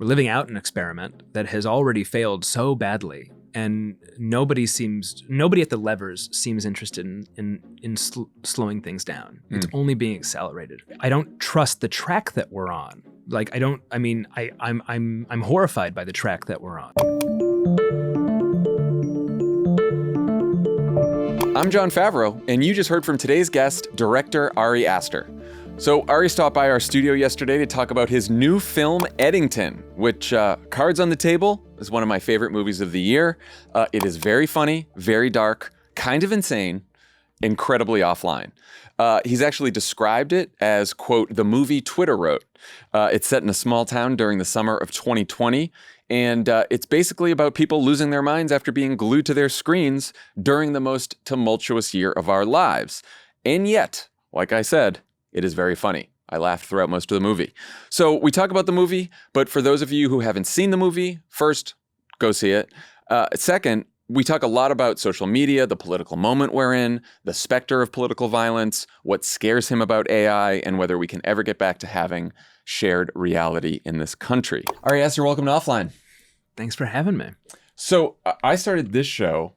living out an experiment that has already failed so badly, and nobody at the levers seems interested in slowing things down. It's only being accelerated. I don't trust the track that we're on. I'm horrified by the track that we're on. I'm Jon Favreau, and you just heard from today's guest, director Ari Aster. So Ari stopped by our studio yesterday to talk about his new film, Eddington, which, cards on the table, is one of my favorite movies of the year. It is very funny, very dark, kind of insane, incredibly offline. He's actually described it as, quote, the movie Twitter wrote. It's set in a small town during the summer of 2020, and it's basically about people losing their minds after being glued to their screens during the most tumultuous year of our lives. And yet, like I said, it is very funny. I laughed throughout most of the movie. So we talk about the movie, but for those of you who haven't seen the movie, first, go see it. Second, we talk a lot about social media, the political moment we're in, the specter of political violence, what scares him about AI, and whether we can ever get back to having shared reality in this country. Ari Aster, welcome to Offline. Thanks for having me. So I started this show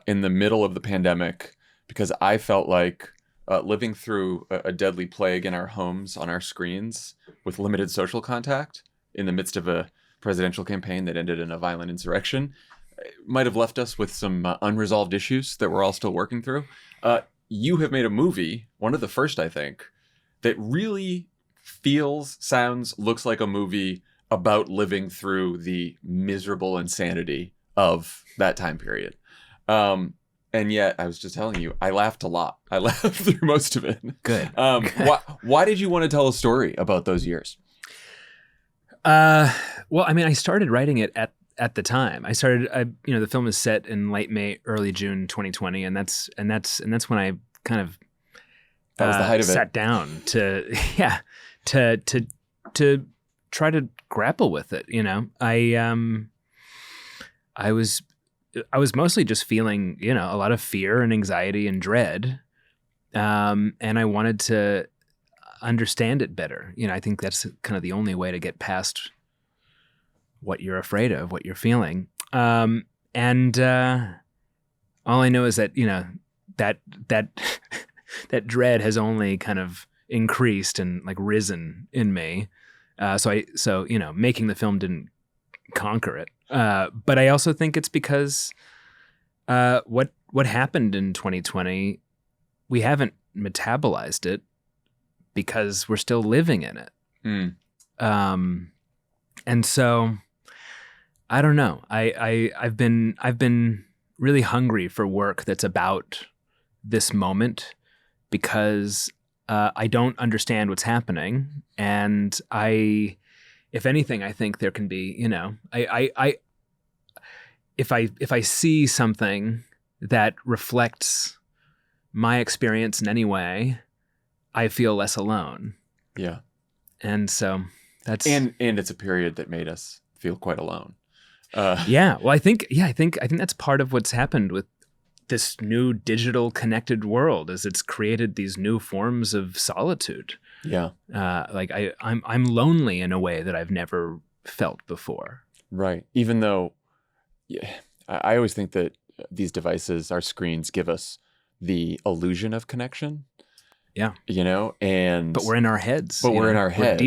in the middle of the pandemic because I felt like living through a deadly plague in our homes on our screens with limited social contact in the midst of a presidential campaign that ended in a violent insurrection might have left us with some unresolved issues that we're all still working through. You have made a movie, one of the first, I think, that really feels, sounds, looks like a movie about living through the miserable insanity of that time period. And yet, I was just telling you, I laughed a lot. I laughed through most of it. Good. Why did you want to tell a story about those years? Well, I mean, I started writing it at the time. The film is set in late May, early June 2020, and that's when I kind of that was the height of sat down to try to grapple with it. You know, I was mostly just feeling, a lot of fear and anxiety and dread. And I wanted to understand it better. I think that's kind of the only way to get past what you're afraid of, what you're feeling. And all I know is that, that dread has only kind of increased and like risen in me. So making the film didn't conquer it. But I also think it's because what happened in 2020, we haven't metabolized it because we're still living in it. And so I don't know. I've been really hungry for work that's about this moment because I don't understand what's happening, and if anything, I think there can be, if I see something that reflects my experience in any way, I feel less alone. Yeah. And so that's and it's a period that made us feel quite alone. Yeah. Well, I think that's part of what's happened with this new digital connected world is it's created these new forms of solitude. Yeah. I'm lonely in a way that I've never felt before. Right. Even though I always think that these devices, our screens, give us the illusion of connection. Yeah. But we're in our heads. We're in our heads.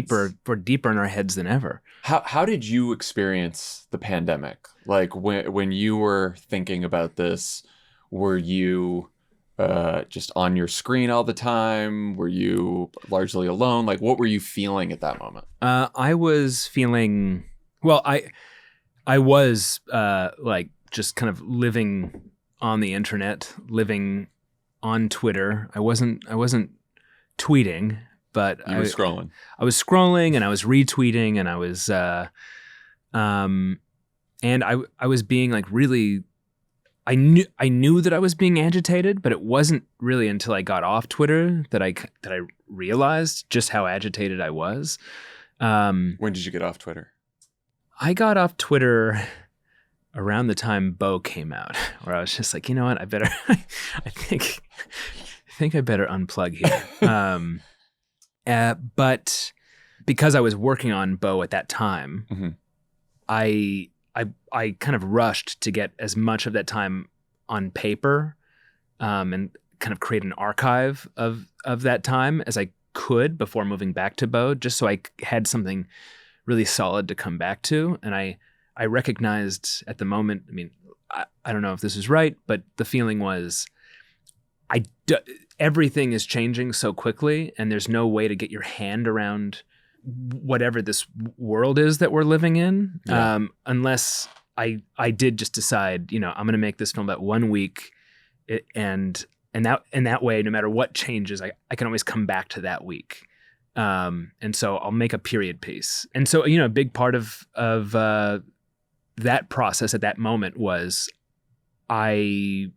We're deeper in our heads than ever. How did you experience the pandemic? Like when you were thinking about this, were you just on your screen all the time? Were you largely alone? Like, what were you feeling at that moment? I was feeling, well, I was just kind of living on the internet, living on Twitter. I wasn't tweeting, but you were scrolling. I was scrolling and I was retweeting and I was, and I was being like really, I knew that I was being agitated, but it wasn't really until I got off Twitter that I realized just how agitated I was. When did you get off Twitter? I got off Twitter around the time Beau came out, where I was just like, you know what, I think I better unplug here. But because I was working on Beau at that time, I kind of rushed to get as much of that time on paper, and kind of create an archive of that time as I could before moving back to Bode, just so I had something really solid to come back to. And I recognized at the moment, I mean, I don't know if this is right, but the feeling was everything is changing so quickly, and there's no way to get your hand around whatever this world is that we're living in, unless I did just decide, I'm going to make this film about 1 week, and that way, no matter what changes, I can always come back to that week. And so I'll make a period piece. And so, a big part of that process at that moment was I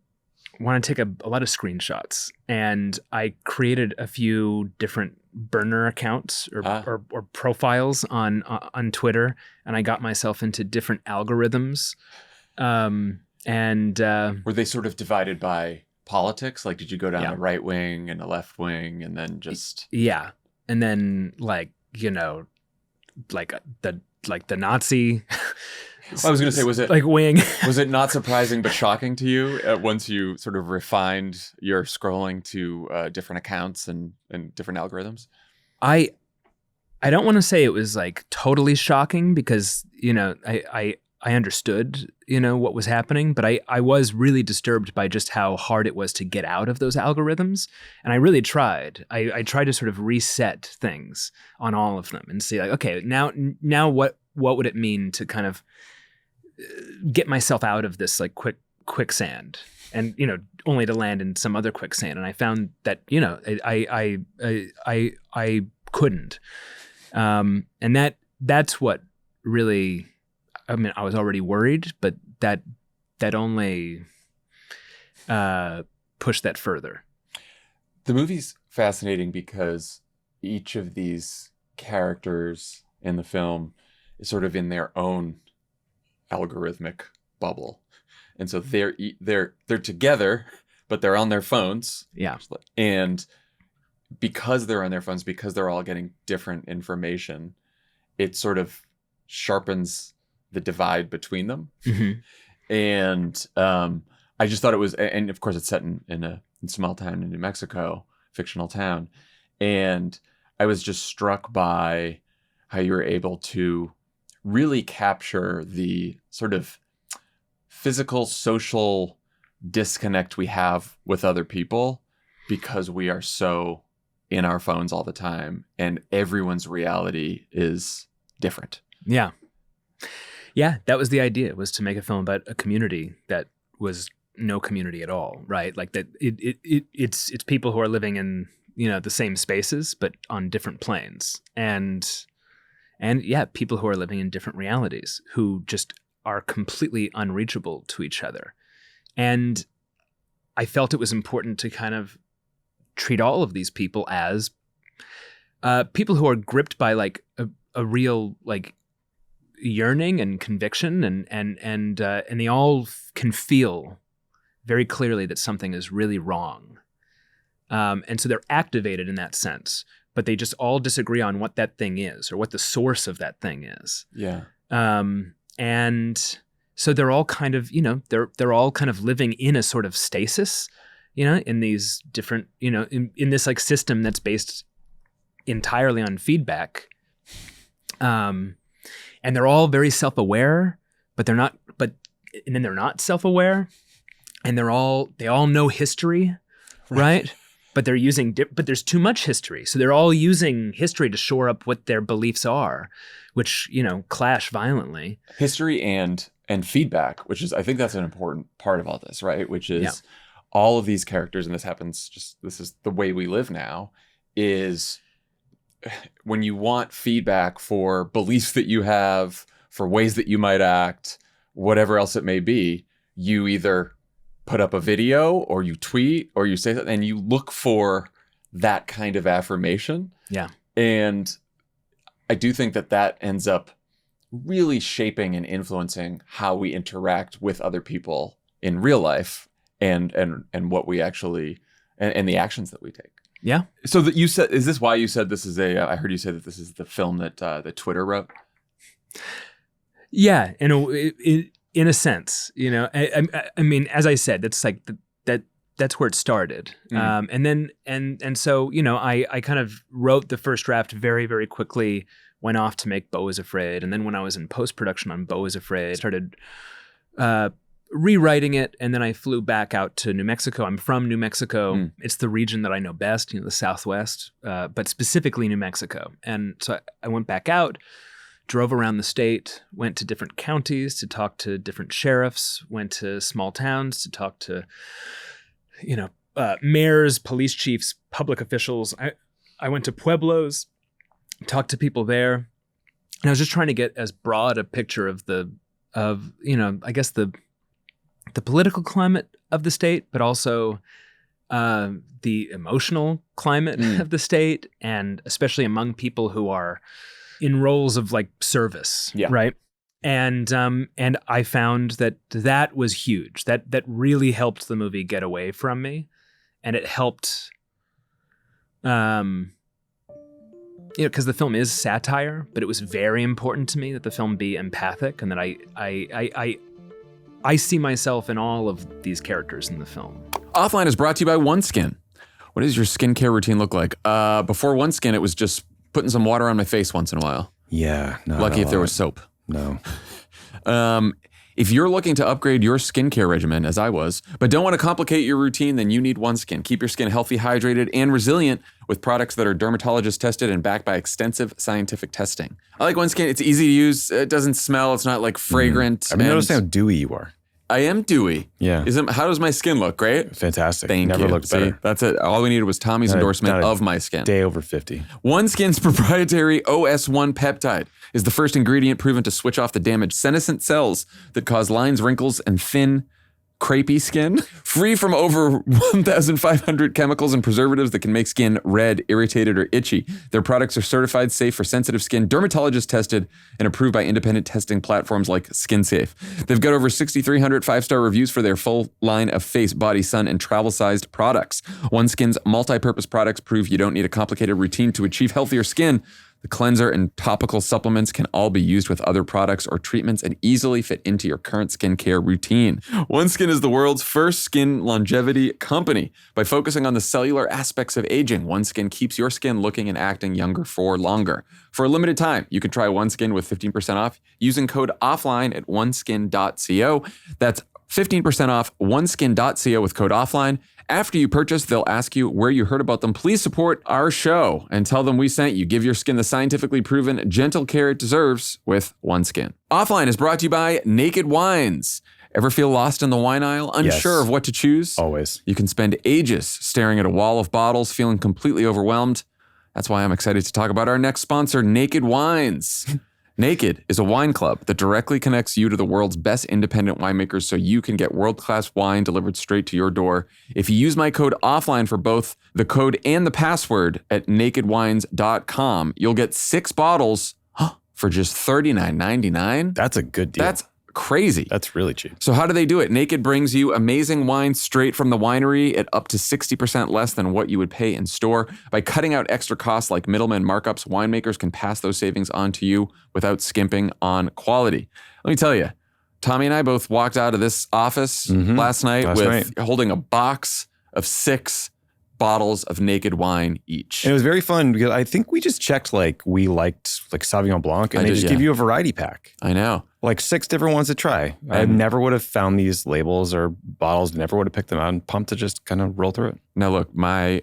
want to take a lot of screenshots, and I created a few different burner accounts or profiles on Twitter, and I got myself into different algorithms. Were they sort of divided by politics? Like, did you go down a right wing and a left wing, and then just and then the Nazi. I was going to say, was it like wing? Was it not surprising but shocking to you once you sort of refined your scrolling to different accounts and different algorithms? I don't want to say it was like totally shocking, because I understood what was happening, but I was really disturbed by just how hard it was to get out of those algorithms. And I really tried. I tried to sort of reset things on all of them and see, like, okay, now what would it mean to kind of get myself out of this like quicksand, and only to land in some other quicksand. And I found that I couldn't, and that's what really. I mean, I was already worried, but that only pushed that further. The movie's fascinating because each of these characters in the film is sort of in their own algorithmic bubble, and so they're together, but they're on their phones. Yeah, and because they're on their phones, because they're all getting different information, it sort of sharpens the divide between them. Mm-hmm. And I just thought it was, and of course it's set in a small town in New Mexico, fictional town, and I was just struck by how you were able to really capture the sort of physical, social disconnect we have with other people because we are so in our phones all the time, and everyone's reality is different. Yeah, that was the idea, was to make a film about a community that was no community at all, right? Like that it's people who are living in, the same spaces, but on different planes. And people who are living in different realities, who just are completely unreachable to each other. And I felt it was important to kind of treat all of these people as people who are gripped by like a real like yearning and conviction, and they all can feel very clearly that something is really wrong, and so they're activated in that sense, but they just all disagree on what that thing is or what the source of that thing is. And so they're all kind of they're all kind of living in a sort of stasis, in these different in this like system that's based entirely on feedback. And they're all very self-aware, but they're not. And then they're not self-aware, and they all know history, right? But they're using. But there's too much history, so they're all using history to shore up what their beliefs are, which clash violently. History and feedback, which is, I think that's an important part of all this, right? Which is all of these characters, and this is the way we live now, is when you want feedback for beliefs that you have, for ways that you might act, whatever else it may be, you either put up a video or you tweet or you say something, and you look for that kind of affirmation. Yeah. And I do think that ends up really shaping and influencing how we interact with other people in real life, and what we actually, and the actions that we take. Yeah. So that you said, is this why you said this is I heard you say that this is the film that Twitter wrote? Yeah, in a sense, I mean, as I said, that's like that's where it started, and so I kind of wrote the first draft very, very quickly. Went off to make Beau is Afraid, and then when I was in post production on Beau is Afraid, started rewriting it, and then I flew back out to New Mexico. I'm from New Mexico. It's the region that I know best, the Southwest, but specifically New Mexico. And so I went back out, drove around the state, went to different counties to talk to different sheriffs, went to small towns to talk to, mayors, police chiefs, public officials. I went to pueblos, talked to people there, and I was just trying to get as broad a picture of I guess the political climate of the state, but also the emotional climate of the state, and especially among people who are in roles of like service, right? And I found that was huge. That really helped the movie get away from me, and it helped, because the film is satire, but it was very important to me that the film be empathic, and that I see myself in all of these characters in the film. Offline is brought to you by OneSkin. What does your skincare routine look like? Before OneSkin, it was just putting some water on my face once in a while. Yeah. No, lucky if there was soap. No. If you're looking to upgrade your skincare regimen, as I was, but don't want to complicate your routine, then you need OneSkin. Keep your skin healthy, hydrated, and resilient with products that are dermatologist tested and backed by extensive scientific testing. I like OneSkin. It's easy to use. It doesn't smell. It's not like fragrant. I've noticed how dewy you are. I am dewy. Yeah. How does my skin look? Great? Fantastic. Thank you. Never looked better. See, that's it. All we needed was Tommy's endorsement of my skin. Day over 50. OneSkin's proprietary OS1 peptide is the first ingredient proven to switch off the damaged senescent cells that cause lines, wrinkles, and thin, crepey skin. Free from over 1,500 chemicals and preservatives that can make skin red, irritated, or itchy. Their products are certified safe for sensitive skin, dermatologist tested, and approved by independent testing platforms like SkinSafe. They've got over 6,300 five-star reviews for their full line of face, body, sun, and travel-sized products. OneSkin's multi-purpose products prove you don't need a complicated routine to achieve healthier skin. The cleanser and topical supplements can all be used with other products or treatments and easily fit into your current skincare routine. OneSkin is the world's first skin longevity company. By focusing on the cellular aspects of aging, OneSkin keeps your skin looking and acting younger for longer. For a limited time, you can try OneSkin with 15% off using code OFFLINE at oneskin.co. That's 15% off oneskin.co with code OFFLINE. After you purchase, they'll ask you where you heard about them. Please support our show and tell them we sent you. Give your skin the scientifically proven gentle care it deserves with OneSkin. Offline is brought to you by Naked Wines. Ever feel lost in the wine aisle, unsure of what to choose? Always. You can spend ages staring at a wall of bottles, feeling completely overwhelmed. That's why I'm excited to talk about our next sponsor, Naked Wines. Naked is a wine club that directly connects you to the world's best independent winemakers so you can get world-class wine delivered straight to your door. If you use my code OFFLINE for both the code and the password at nakedwines.com, you'll get 6 bottles for just $39.99. That's a good deal. That's crazy. That's really cheap. So how do they do it? Naked brings you amazing wine straight from the winery at up to 60% less than what you would pay in store. By cutting out extra costs like middleman markups, winemakers can pass those savings on to you without skimping on quality. Let me tell you, Tommy and I both walked out of this office last night holding a box of 6 bottles of Naked wine each. And it was very fun because I think we just checked we liked Sauvignon Blanc, and they just give you a variety pack. I know. 6 different ones to try. I never would have found these labels or bottles, never would have picked them out. I'm pumped to just kind of roll through it. Now look, my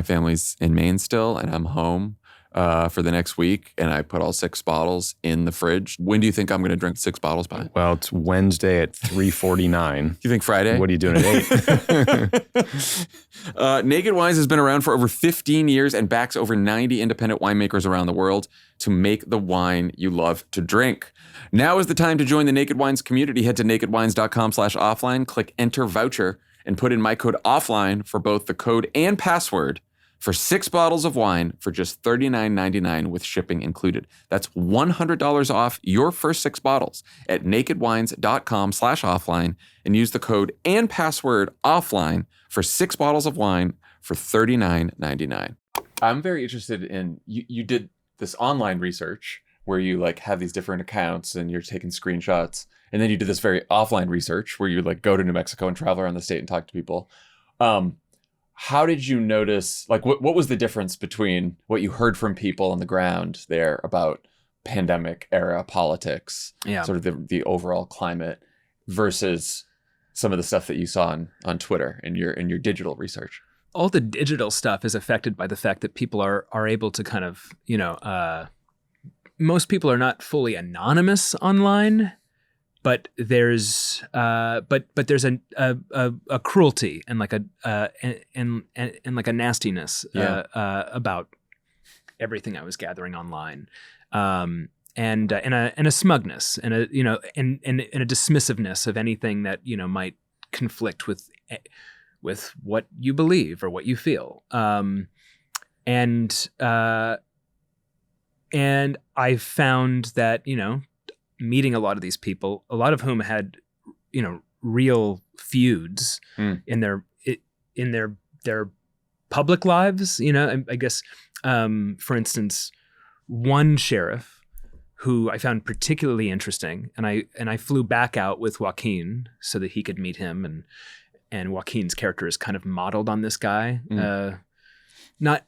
family's in Maine still, and I'm home for the next week, and I put all 6 bottles in the fridge. When do you think I'm going to drink 6 bottles by? Well, it's Wednesday at 3:49. You think Friday? What are you doing at 8? Naked Wines has been around for over 15 years and backs over 90 independent winemakers around the world to make the wine you love to drink. Now is the time to join the Naked Wines community. Head to nakedwines.com/offline, click enter voucher, and put in my code OFFLINE for both the code and password for 6 bottles of wine for just $39.99 with shipping included. That's $100 off your first 6 bottles at nakedwines.com/offline and use the code and password OFFLINE for 6 bottles of wine for $39.99. I'm very interested in, you did this online research where you like have these different accounts and you're taking screenshots, and then you do this very offline research where you like go to New Mexico and travel around the state and talk to people. How did you notice, like, what was the difference between what you heard from people on the ground there about pandemic era politics, sort of the overall climate, versus some of the stuff that you saw on Twitter in your digital research? All the digital stuff is affected by the fact that people are able to kind of, most people are not fully anonymous online, but there's there's a cruelty and like and like a nastiness about everything I was gathering online, and a smugness and a and a dismissiveness of anything that might conflict with what you believe or what you feel, and I found that meeting a lot of these people, a lot of whom had, real feuds in their public lives. I guess, for instance, one sheriff who I found particularly interesting, and I flew back out with Joaquin so that he could meet him, and Joaquin's character is kind of modeled on this guy. Not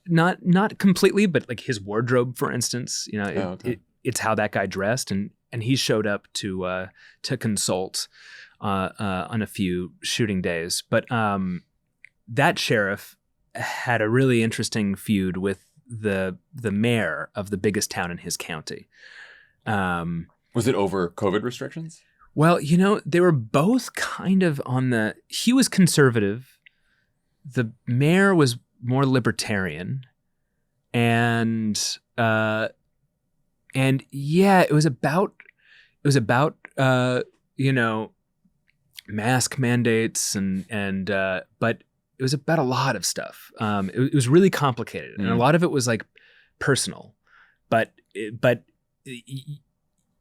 completely, but like his wardrobe, for instance, it's how that guy dressed, and he showed up to consult on a few shooting days. But that sheriff had a really interesting feud with the mayor of the biggest town in his county. Was it over COVID restrictions? Well, they were both kind of he was conservative. The mayor was more libertarian, and it was about mask mandates and but it was about a lot of stuff. It was really complicated, and a lot of it was like personal, but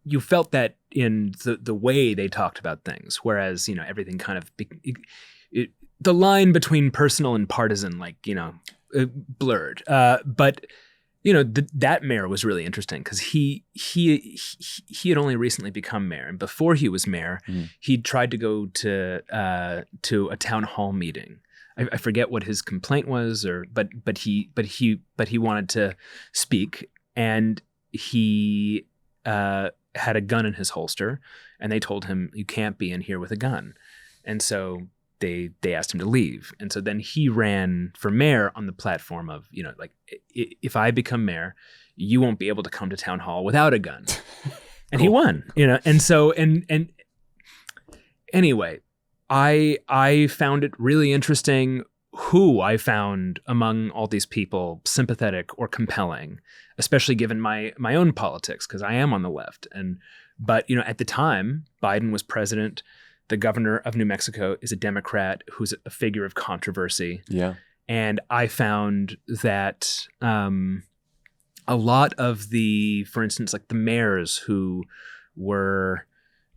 you felt that in the way they talked about things, whereas everything kind of the line between personal and partisan blurred. But that mayor was really interesting because he had only recently become mayor, and before he was mayor, he tried to go to a town hall meeting. I forget what his complaint was, but he wanted to speak, and he had a gun in his holster, and they told him, "You can't be in here with a gun," and so they asked him to leave. And so then he ran for mayor on the platform of, if I become mayor, you won't be able to come to town hall without a gun. And he won, and so, and anyway, I found it really interesting who I found among all these people sympathetic or compelling, especially given my own politics, because I am on the left. But at the time, Biden was president. The governor of New Mexico is a Democrat who's a figure of controversy. Yeah. And I found that a lot of for instance, like the mayors who were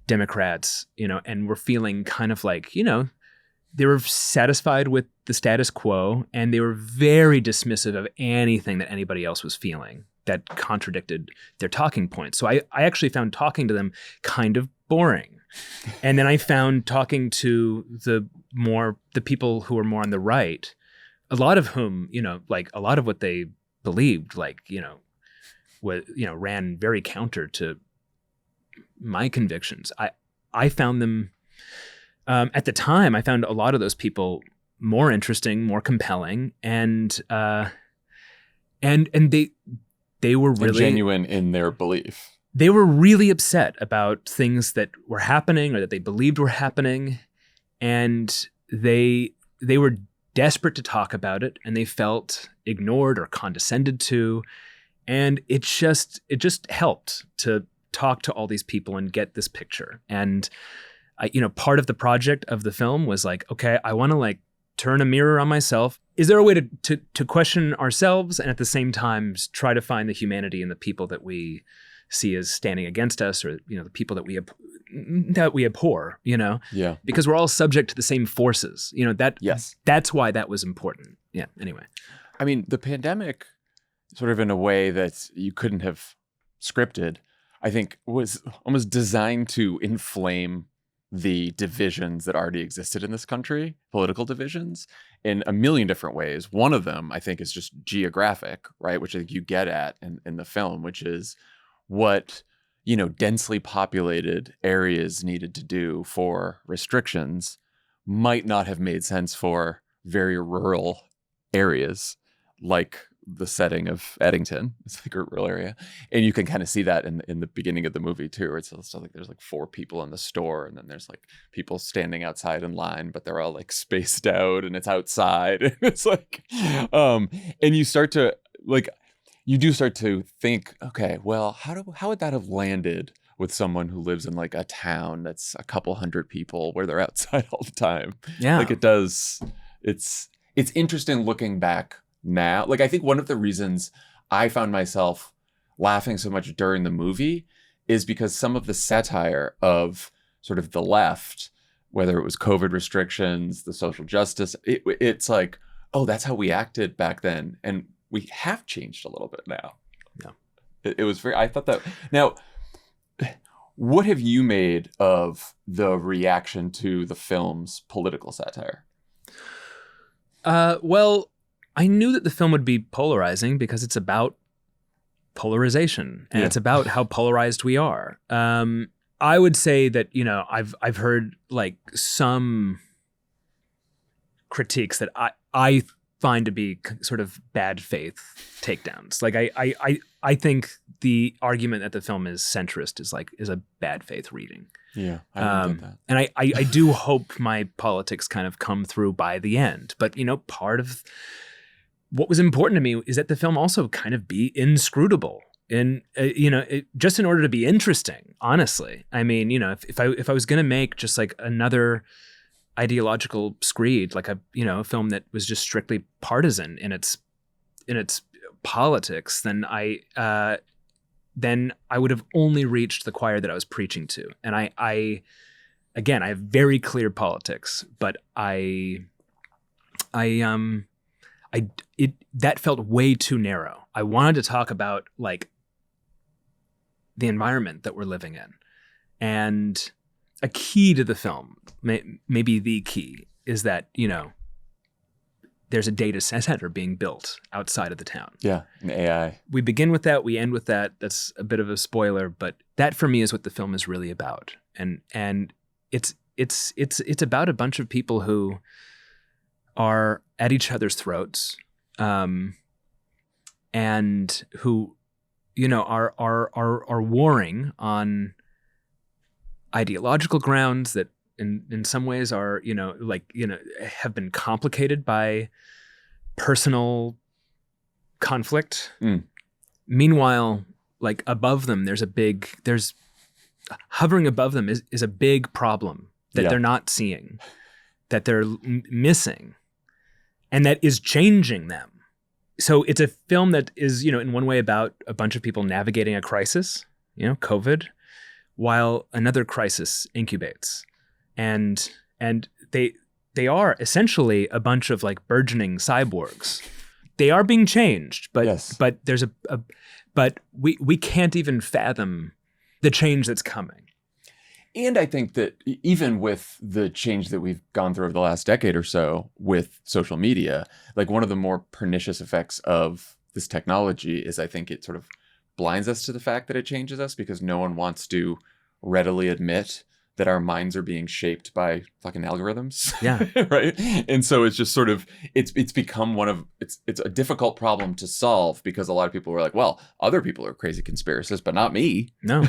Democrats, and were feeling kind of like, they were satisfied with the status quo, and they were very dismissive of anything that anybody else was feeling that contradicted their talking points. So I actually found talking to them kind of boring. And then I found talking to the people who were more on the right, a lot of whom, a lot of what they believed, ran very counter to my convictions. I found them, at the time, I found a lot of those people more interesting, more compelling, and they were really genuine in their belief. They were really upset about things that were happening or that they believed were happening, and they were desperate to talk about it, and they felt ignored or condescended to, and it just helped to talk to all these people and get this picture. And part of the project of the film was like, okay, I want to turn a mirror on myself. Is there a way to question ourselves and at the same time try to find the humanity in the people that we see as standing against us, or the people that we abhor, Yeah. Because we're all subject to the same forces. Yes. That's why that was important. Yeah. Anyway. I mean, the pandemic, sort of in a way that you couldn't have scripted, I think was almost designed to inflame the divisions that already existed in this country, political divisions, in a million different ways. One of them, I think, is just geographic, right? Which I think you get at in the film, which is what, densely populated areas needed to do for restrictions might not have made sense for very rural areas like the setting of Eddington. It's like a rural area. And you can kind of see that in the beginning of the movie too, where it's like there's like 4 people in the store, and then there's like people standing outside in line, but they're all like spaced out, and it's outside. And it's like, and you start to think, okay, well, how would that have landed with someone who lives in like a town that's a couple hundred people where they're outside all the time? Yeah. Like it does. It's interesting looking back now. Like, I think one of the reasons I found myself laughing so much during the movie is because some of the satire of sort of the left, whether it was COVID restrictions, the social justice, it's like, oh, that's how we acted back then. And we have changed a little bit now. Yeah. It was I thought that. Now, what have you made of the reaction to the film's political satire? Well, I knew that the film would be polarizing because it's about polarization, and it's about how polarized we are. I would say that, I've heard like some critiques that I find to be sort of bad faith takedowns. Like I think the argument that the film is centrist is a bad faith reading. Yeah, I get that. And I do hope my politics kind of come through by the end. But, part of what was important to me is that the film also kind of be inscrutable. And, just in order to be interesting, honestly. I mean, if I was going to make just like another ideological screed, like a film that was just strictly partisan in its politics, then I would have only reached the choir that I was preaching to. And I have very clear politics, but that felt way too narrow. I wanted to talk about like the environment that we're living in. And a key to the film, maybe the key, is that, there's a data center being built outside of the town. Yeah, an AI. We begin with that, we end with that. That's a bit of a spoiler, but that for me is what the film is really about. And it's about a bunch of people who are at each other's throats, and who, are warring on ideological grounds that in some ways are, have been complicated by personal conflict. Meanwhile, like above them, hovering above them is a big problem that they're not seeing, that they're missing, and that is changing them. So it's a film that is, in one way about a bunch of people navigating a crisis, COVID, while another crisis incubates. And they are essentially a bunch of like burgeoning cyborgs. They are being changed, but there's but we can't even fathom the change that's coming. And I think that even with the change that we've gone through over the last decade or so with social media, like one of the more pernicious effects of this technology is I think it sort of blinds us to the fact that it changes us, because no one wants to readily admit that our minds are being shaped by fucking algorithms. Yeah. Right. And so it's just sort of, it's become it's a difficult problem to solve, because a lot of people were like, well, other people are crazy conspiracists, but not me. No.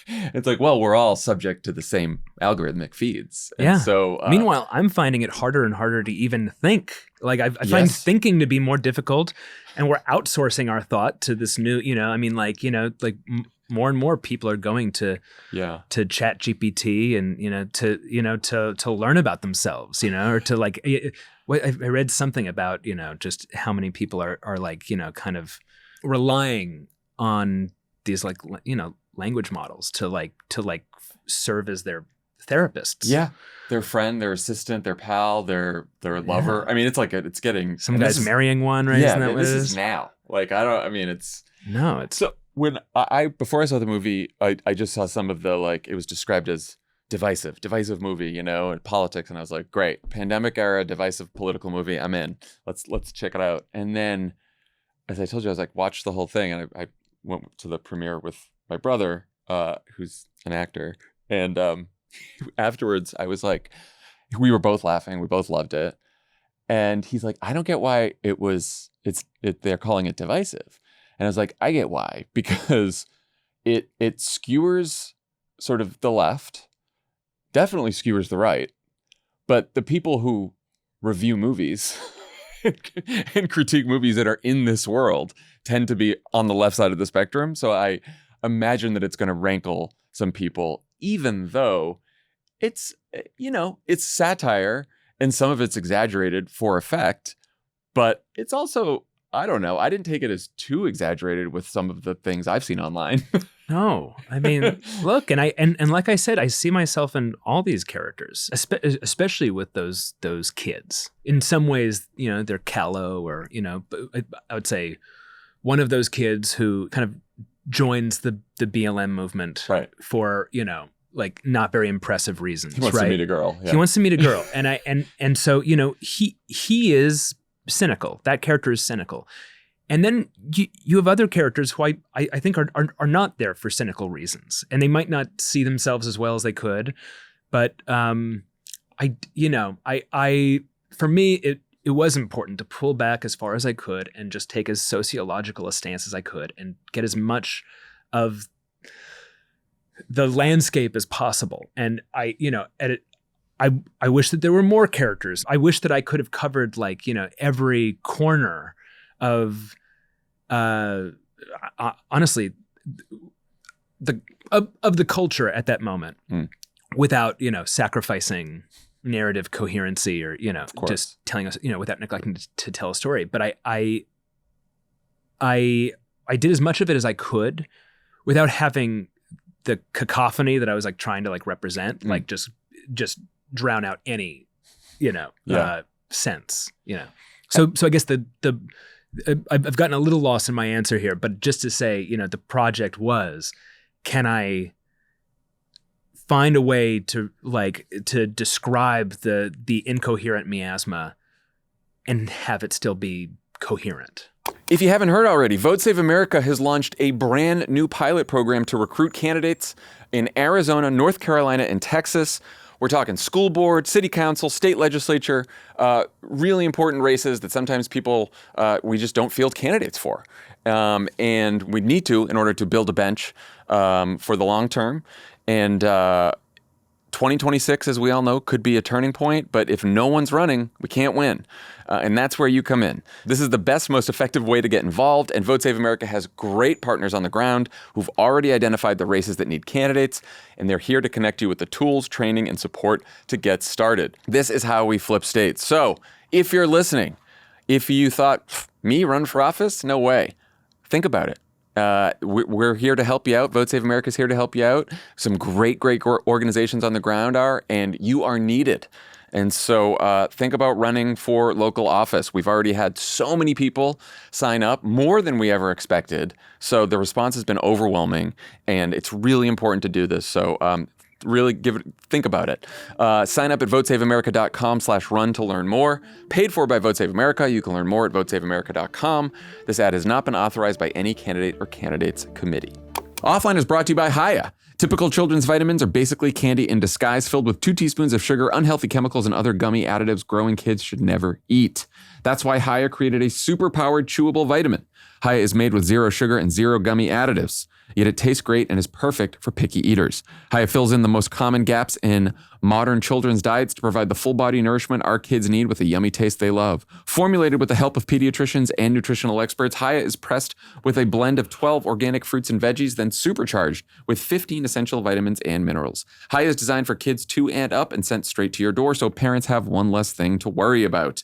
It's like, well, we're all subject to the same algorithmic feeds. And yeah. So meanwhile, I'm finding it harder and harder to even think. Like I find thinking to be more difficult, and we're outsourcing our thought to this new, more and more people are going to Chat GPT and to learn about themselves, or to like. I read something about just how many people are like kind of relying on these like language models to serve as their therapists. Yeah, their friend, their assistant, their pal, their lover. I mean, it's like it's getting some guy's marrying one, right? Yeah, Isn't that what this it is now. Like it's. No, it's So when before I saw the movie, I just saw some of the, like, it was described as divisive movie, and politics. And I was like, great, pandemic era, divisive political movie. I'm in. Let's check it out. And then, as I told you, I was like, watch the whole thing. And I went to the premiere with my brother, who's an actor. And afterwards, I was like, we were both laughing. We both loved it. And he's like, I don't get why they're calling it divisive. And I was like, I get why, because it skewers sort of the left, definitely skewers the right, but the people who review movies and critique movies that are in this world tend to be on the left side of the spectrum. So I imagine that it's going to rankle some people, even though it's satire and some of it's exaggerated for effect, but it's also, I don't know, I didn't take it as too exaggerated with some of the things I've seen online. No, I mean, look, and like I said, I see myself in all these characters, especially with those kids. In some ways, they're callow, or I would say one of those kids who kind of joins the BLM movement, right, for like not very impressive reasons. He wants right? to meet a girl. Yeah. He wants to meet a girl, and so he is cynical. That character is cynical. And then you have other characters who I think are not there for cynical reasons, and they might not see themselves as well as they could. But for me, it was important to pull back as far as I could and just take as sociological a stance as I could and get as much of the landscape as possible. And I wish that there were more characters. I wish that I could have covered every corner of honestly of the culture at that moment, without sacrificing narrative coherency or just telling us without neglecting to tell a story. But I did as much of it as I could without having the cacophony that I was trying to represent, just drown out any sense. So I guess I've gotten a little lost in my answer here, but just to say, the project was, can I find a way to describe the incoherent miasma and have it still be coherent? If you haven't heard already, Vote Save America has launched a brand new pilot program to recruit candidates in Arizona, North Carolina, and Texas. We're talking school board, city council, state legislature, really important races that sometimes people, we just don't field candidates for. And we need to in order to build a bench for the long term. And 2026, as we all know, could be a turning point. But if no one's running, we can't win. And that's where you come in. This is the best, most effective way to get involved. And Vote Save America has great partners on the ground who've already identified the races that need candidates. And they're here to connect you with the tools, training, and support to get started. This is how we flip states. So if you're listening, if you thought, me run for office? No way. Think about it. We're here to help you out. Vote Save America is here to help you out. Some great organizations on the ground are, and you are needed. And so think about running for local office. We've already had so many people sign up, more than we ever expected. So the response has been overwhelming, and it's really important to do this. So really think about it. Sign up at votesaveamerica.com/run to learn more. Paid for by Vote Save America. You can learn more at votesaveamerica.com. This ad has not been authorized by any candidate or candidates committee. Offline is brought to you by Hiya. Typical children's vitamins are basically candy in disguise, filled with 2 teaspoons of sugar, unhealthy chemicals, and other gummy additives growing kids should never eat. That's why Hiya created a super-powered chewable vitamin. Hiya is made with 0 sugar and 0 gummy additives, yet it tastes great and is perfect for picky eaters. Hiya fills in the most common gaps in modern children's diets to provide the full-body nourishment our kids need with a yummy taste they love. Formulated with the help of pediatricians and nutritional experts, Hiya is pressed with a blend of 12 organic fruits and veggies, then supercharged with 15 essential vitamins and minerals. Hiya is designed for kids 2 and up and sent straight to your door, so parents have one less thing to worry about.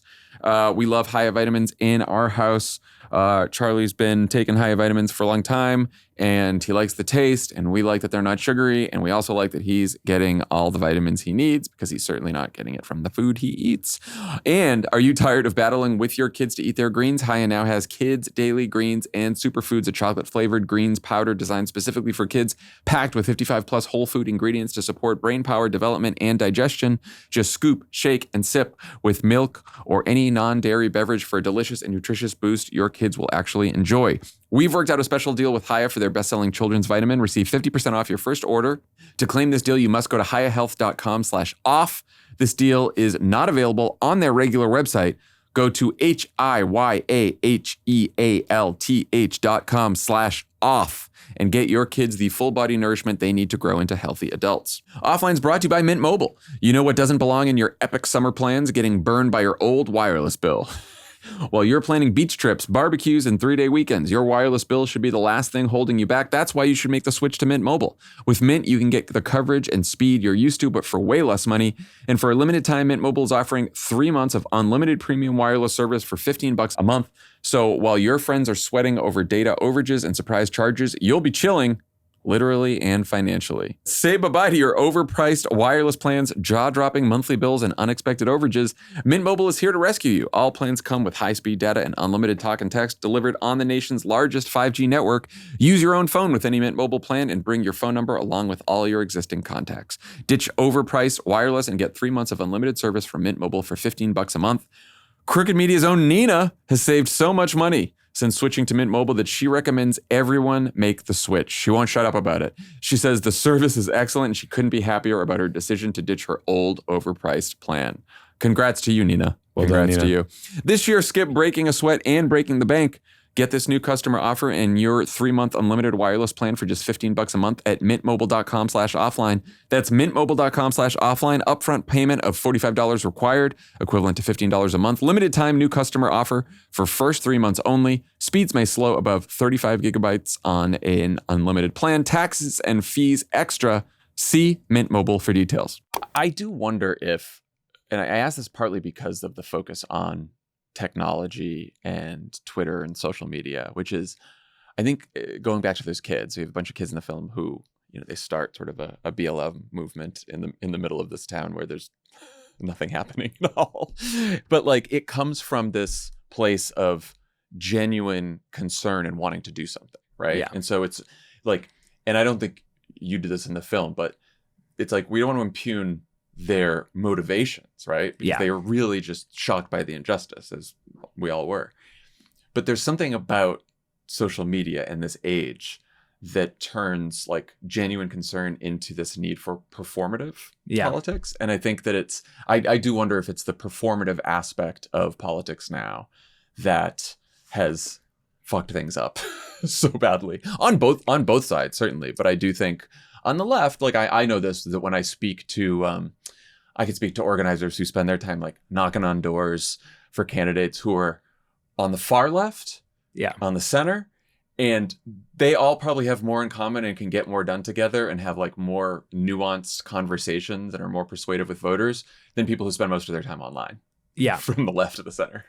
We love Hiya vitamins in our house. Charlie's been taking high vitamins for a long time, and he likes the taste, and we like that they're not sugary, and we also like that he's getting all the vitamins he needs because he's certainly not getting it from the food he eats. And are you tired of battling with your kids to eat their greens? Hiya now has kids, daily greens, and superfoods, a chocolate-flavored greens powder designed specifically for kids, packed with 55-plus whole food ingredients to support brain power, development, and digestion. Just scoop, shake, and sip with milk or any non-dairy beverage for a delicious and nutritious boost your kids will actually enjoy. We've worked out a special deal with Hiya for their best-selling children's vitamin. Receive 50% off your first order. To claim this deal, you must go to hiyahealth.com/off. This deal is not available on their regular website. Go to hiyahealth.com/off and get your kids the full body nourishment they need to grow into healthy adults. Offline's brought to you by Mint Mobile. You know what doesn't belong in your epic summer plans? Getting burned by your old wireless bill. While you're planning beach trips, barbecues, and 3-day weekends, your wireless bill should be the last thing holding you back. That's why you should make the switch to Mint Mobile. With Mint, you can get the coverage and speed you're used to, but for way less money. And for a limited time, Mint Mobile is offering 3 months of unlimited premium wireless service for $15 a month. So while your friends are sweating over data overages and surprise charges, you'll be chilling, literally and financially. Say bye-bye to your overpriced wireless plans, jaw-dropping monthly bills, and unexpected overages. Mint Mobile is here to rescue you. All plans come with high-speed data and unlimited talk and text delivered on the nation's largest 5G network. Use your own phone with any Mint Mobile plan and bring your phone number along with all your existing contacts. Ditch overpriced wireless and get 3 months of unlimited service from Mint Mobile for $15 a month. Crooked Media's own Nina has saved so much money since switching to Mint Mobile that she recommends everyone make the switch. She won't shut up about it. She says the service is excellent and she couldn't be happier about her decision to ditch her old overpriced plan. Congrats to you, Nina. Congrats to you. This year, skip breaking a sweat and breaking the bank. Get this new customer offer and your 3-month unlimited wireless plan for just $15 a month at mintmobile.com/offline. That's mintmobile.com/offline. Upfront payment of $45 required, equivalent to $15 a month. Limited time new customer offer for first 3 months only. Speeds may slow above 35 gigabytes on an unlimited plan. Taxes and fees extra. See Mint Mobile for details. I do wonder if, and I ask this partly because of the focus on technology and Twitter and social media, which is, I think, going back to those kids. We have a bunch of kids in the film who, you know, they start sort of a BLM movement in the middle of this town where there's nothing happening at all. But like, it comes from this place of genuine concern and wanting to do something, right? Yeah. And so it's like, and I don't think you did this in the film, but it's like, we don't want to impugn their motivations, right? Because they were really just shocked by the injustice, as we all were. But there's something about social media and this age that turns like genuine concern into this need for performative politics. And I think that it's, I do wonder if it's the performative aspect of politics now that has fucked things up so badly on both sides, certainly. But I do think on the left, like I know this, that when I speak to, I could speak to organizers who spend their time like knocking on doors for candidates who are on the far left, on the center, and they all probably have more in common and can get more done together and have like more nuanced conversations and are more persuasive with voters than people who spend most of their time online. From the left to the center.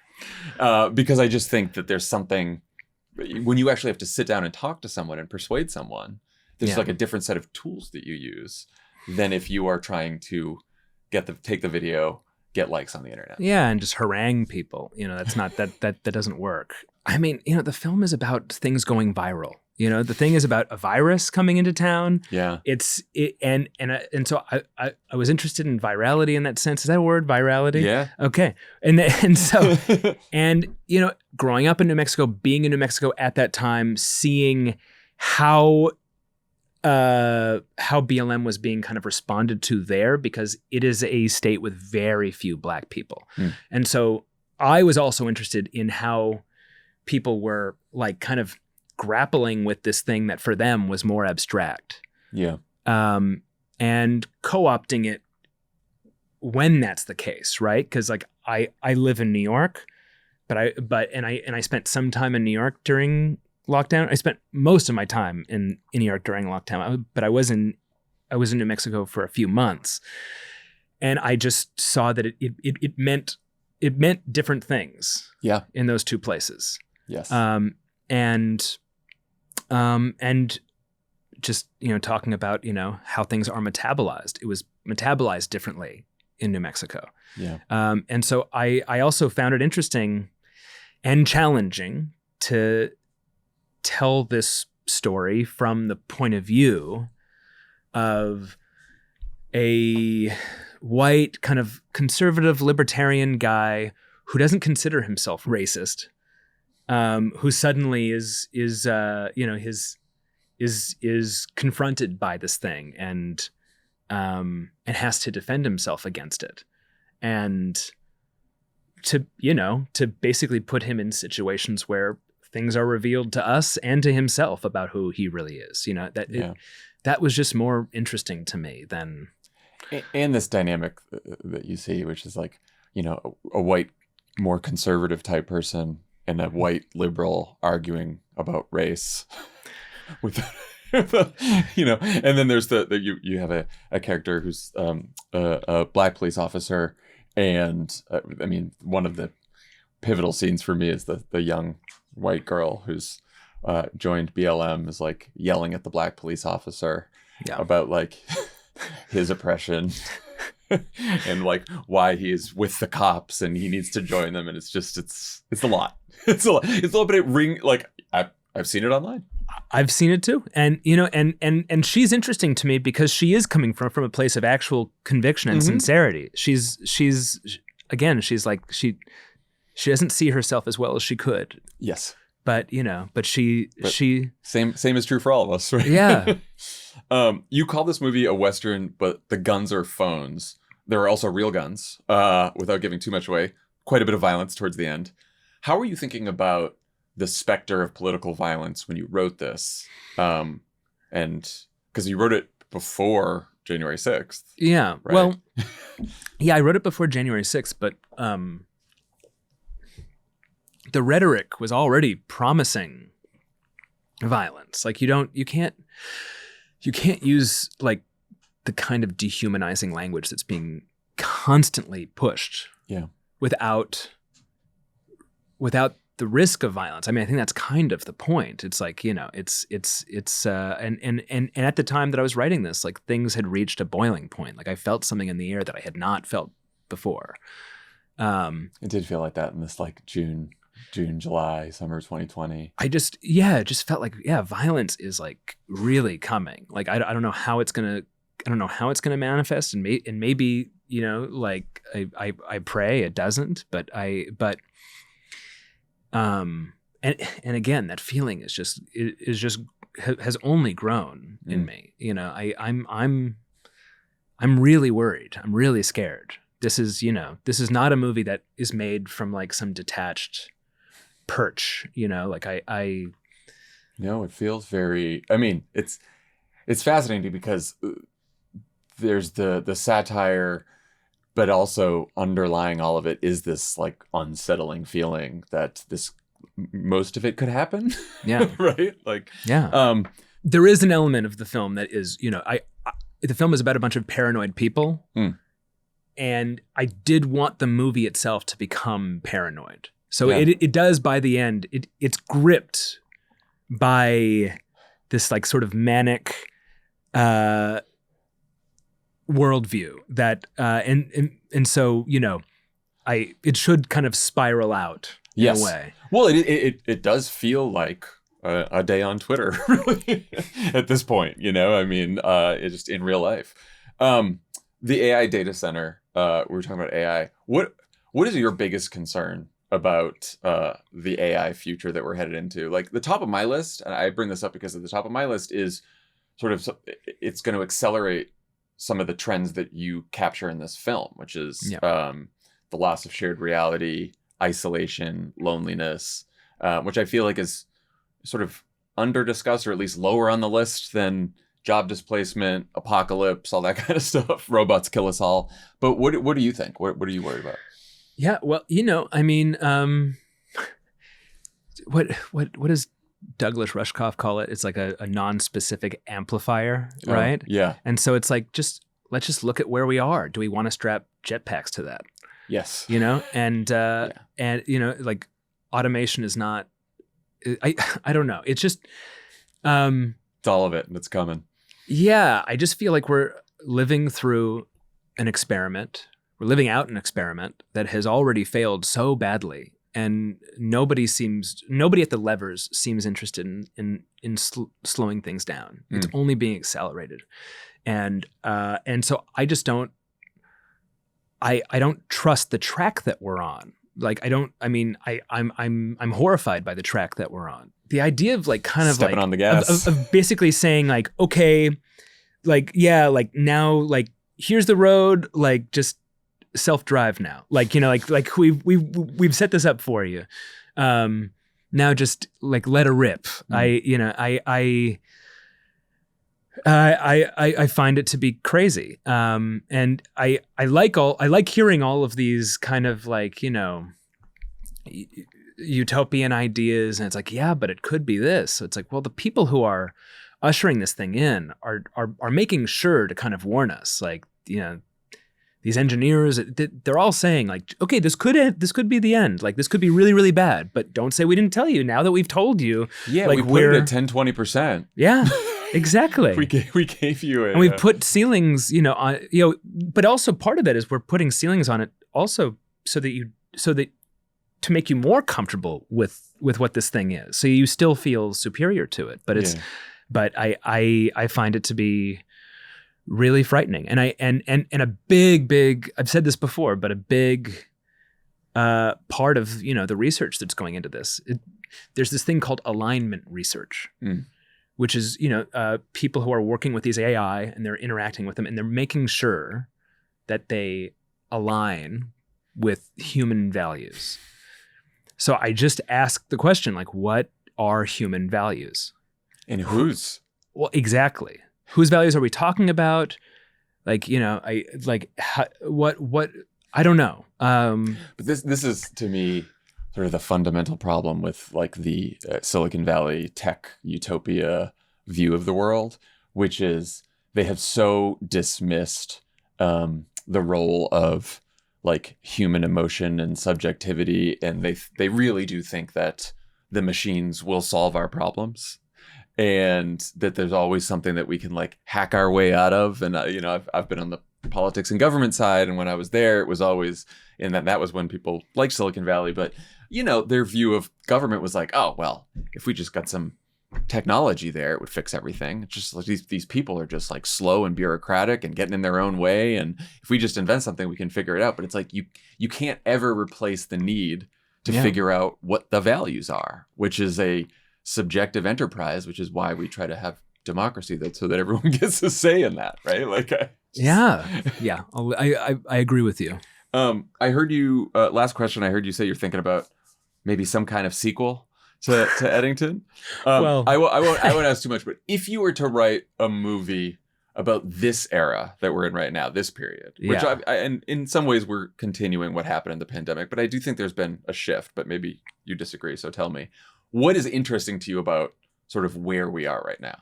Because I just think that there's something, when you actually have to sit down and talk to someone and persuade someone, there's like a different set of tools that you use than if you are trying to take the video, get likes on the internet. Yeah, and just harangue people. You know, that's not that doesn't work. I mean, you know, the film is about things going viral. You know, the thing is about a virus coming into town. Yeah. And so I was interested in virality in that sense. Is that a word, virality? Yeah. Okay. And so and you know, growing up in New Mexico, being in New Mexico at that time, seeing how BLM was being kind of responded to there, because it is a state with very few Black people. And so I was also interested in how people were like kind of grappling with this thing that for them was more abstract. Yeah. And co-opting it when that's the case, right? Because like I live in New York, but I spent some time in New York during lockdown. I spent most of my time in New York during lockdown, but I was in New Mexico for a few months, and I just saw that it meant different things. Yeah. In those two places. Yes. And just, talking about, how things are metabolized. It was metabolized differently in New Mexico. Yeah. And so I also found it interesting and challenging to tell this story from the point of view of a white kind of conservative libertarian guy who doesn't consider himself racist, who suddenly is confronted by this thing and has to defend himself against it, and to basically put him in situations where things are revealed to us and to himself about who he really is. That was just more interesting to me than. And this dynamic that you see, which is like, a white, more conservative type person and a white liberal arguing about race with, and then there's you have a character who's a black police officer. And one of the pivotal scenes for me is the young white girl who's joined BLM is like yelling at the black police officer about like his oppression and like why he is with the cops and he needs to join them. And it's a lot. It's a lot, but I've seen it online. I've seen it too. And, and she's interesting to me because she is coming from a place of actual conviction and sincerity. She's like, she doesn't see herself as well as she could. Yes. But, she same is true for all of us, right? Yeah. You call this movie a Western, but the guns are phones. There are also real guns, without giving too much away, quite a bit of violence towards the end. How are you thinking about the specter of political violence when you wrote this? And because you wrote it before January 6th. Yeah. Right? Well, yeah, I wrote it before January 6th, but the rhetoric was already promising violence. Like you can't use like the kind of dehumanizing language that's being constantly pushed. Yeah. Without the risk of violence. I think that's kind of the point. It's like, and at the time that I was writing this, like things had reached a boiling point. Like I felt something in the air that I had not felt before. It did feel like that in this like June, July, summer 2020. It just felt like, violence is like really coming. Like, I don't know how it's going to manifest and maybe, like I pray it doesn't, and again, that feeling has only grown in me. I'm really worried. I'm really scared. This is not a movie that is made from like some detached perch, like No, it feels very, it's fascinating because there's the satire, but also underlying all of it is this like unsettling feeling that most of it could happen. Yeah. Right? Like, yeah. There is an element of the film that is, the film is about a bunch of paranoid people. And I did want the movie itself to become paranoid. So it does by the end, it's gripped by this like sort of manic worldview that and so it should kind of spiral out in a way. Well, it does feel like a day on Twitter really at this point. It's just in real life. The AI data center. We were talking about AI. What is your biggest concern about the AI future that we're headed into? Like the top of my list, and I bring this up because at the top of my list is sort of it's going to accelerate some of the trends that you capture in this film, which is the loss of shared reality, isolation, loneliness, which I feel like is sort of under discussed or at least lower on the list than job displacement, apocalypse, all that kind of stuff. Robots kill us all. But what do you think? What are you worried about? Yeah, well, what does Douglas Rushkoff call it? It's like a non-specific amplifier, right? Yeah. And so it's like let's just look at where we are. Do we want to strap jetpacks to that? Yes. And like automation is not I don't know. It's just, It's all of it, and it's coming. yeah, I just feel like we're living through an experiment. We're living out an experiment that has already failed so badly, and nobody at the levers seems interested in slowing things down. It's only being accelerated, and so I just don't. I don't trust the track that we're on. Like I'm horrified by the track that we're on. The idea of like kind of stepping like on the gas, of basically saying like, okay, like, yeah, like now, like here's the road, like just self-drive now. Like, you know, like we've set this up for you. Now just like let it rip. I find it to be crazy. And I like hearing all of these kind of like, you know, utopian ideas, and it's like, yeah, but it could be this. So it's like, well, the people who are ushering this thing in are making sure to kind of warn us. Like, you know, these engineers, they're all saying like, okay, this could be the end. Like this could be really, really bad, but don't say we didn't tell you. Now that we've told you, yeah, like, we put it at 10-20%. Yeah, exactly. we gave you it, and we put ceilings, you know, on, you know, but also part of it is we're putting ceilings on it also so that to make you more comfortable with what this thing is, so you still feel superior to it. But it's, but I find it to be really frightening, and a big, I've said this before, but a big part of, you know, the research that's going into this, there's this thing called alignment research, which is, you know, people who are working with these AI and they're interacting with them and they're making sure that they align with human values. So I just ask the question, like, what are human values? And whose? Well, exactly. Whose values are we talking about? Like, you know, what, I don't know. But this is, to me, sort of the fundamental problem with like the Silicon Valley tech utopia view of the world, which is they have so dismissed the role of like human emotion and subjectivity, and they really do think that the machines will solve our problems, and that there's always something that we can like hack our way out of. And you know, I've been on the politics and government side, and when I was there, it was always, and that was when people liked Silicon Valley, but you know, their view of government was like, oh well, if we just got some technology there, it would fix everything. It's just like these people are just like slow and bureaucratic and getting in their own way, and if we just invent something, we can figure it out. But it's like you can't ever replace the need to figure out what the values are, which is a subjective enterprise, which is why we try to have democracy, so that everyone gets a say in that, right? Like, I agree with you. I heard you last question. I heard you say you're thinking about maybe some kind of sequel to Eddington. Well, I won't ask too much, but if you were to write a movie about this era that we're in right now, this period, which and in some ways we're continuing what happened in the pandemic, but I do think there's been a shift. But maybe you disagree, so tell me, what is interesting to you about sort of where we are right now?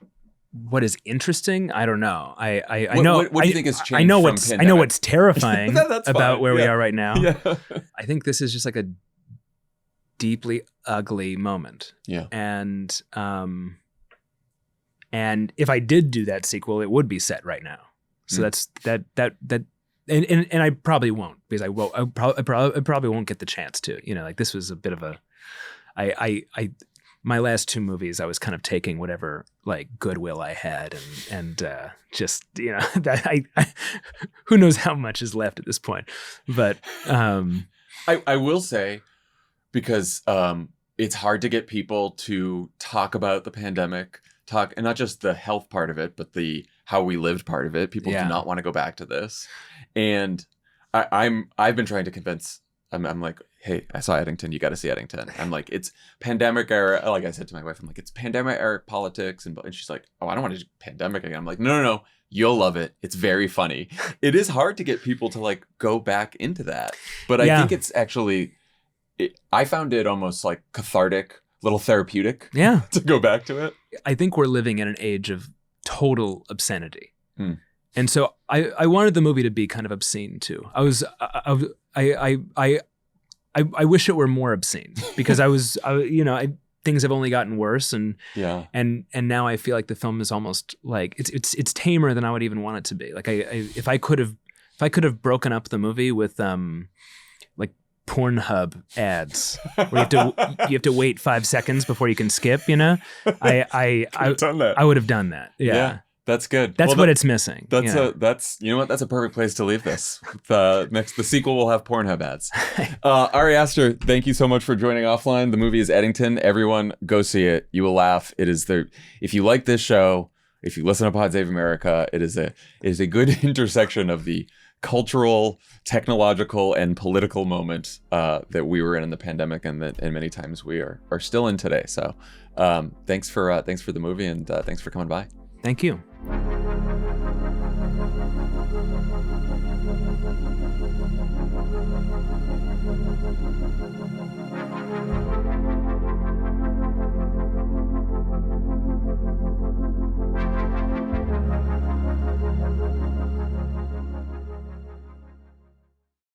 What is interesting? I don't know. I know. What do you think has changed? I know what's terrifying about where we are right now. Yeah. I think this is just like a deeply ugly moment. Yeah. And if I did do that sequel, it would be set right now. So that's that. And I probably won't, because I probably won't get the chance to. You know, like this was a bit of a. My last two movies, I was kind of taking whatever like goodwill I had and just, you know, that I who knows how much is left at this point. But I will say, because it's hard to get people to talk about the pandemic, and not just the health part of it, but the how we lived part of it. People do not want to go back to this, and I've been trying to convince. I'm like, hey, I saw Eddington. You got to see Eddington. I'm like, it's pandemic era. Like I said to my wife, I'm like, it's pandemic era politics. And she's like, oh, I don't want to do pandemic again. I'm like, no. You'll love it. It's very funny. It is hard to get people to like go back into that. But I think it's actually, I found it almost like cathartic, a little therapeutic to go back to it. I think we're living in an age of total obscenity. And so I wanted the movie to be kind of obscene too. I wish it were more obscene, because things have only gotten worse, and Yeah. and now I feel like the film is almost like it's tamer than I would even want it to be. Like if I could have broken up the movie with like Pornhub ads where you have to wait 5 seconds before you can skip, you know, I done that. I would have done that. Yeah. That's good. That's what it's missing. That's yeah. that's you know what? That's a perfect place to leave this. The sequel will have Pornhub ads. Ari Aster, thank you so much for joining Offline. The movie is Eddington. Everyone go see it. You will laugh. It is if you like this show, if you listen to Pod Save America, it is a good intersection of the cultural, technological, and political moment that we were in the pandemic, and many times we are still in today. So thanks for the movie, and thanks for coming by. Thank you.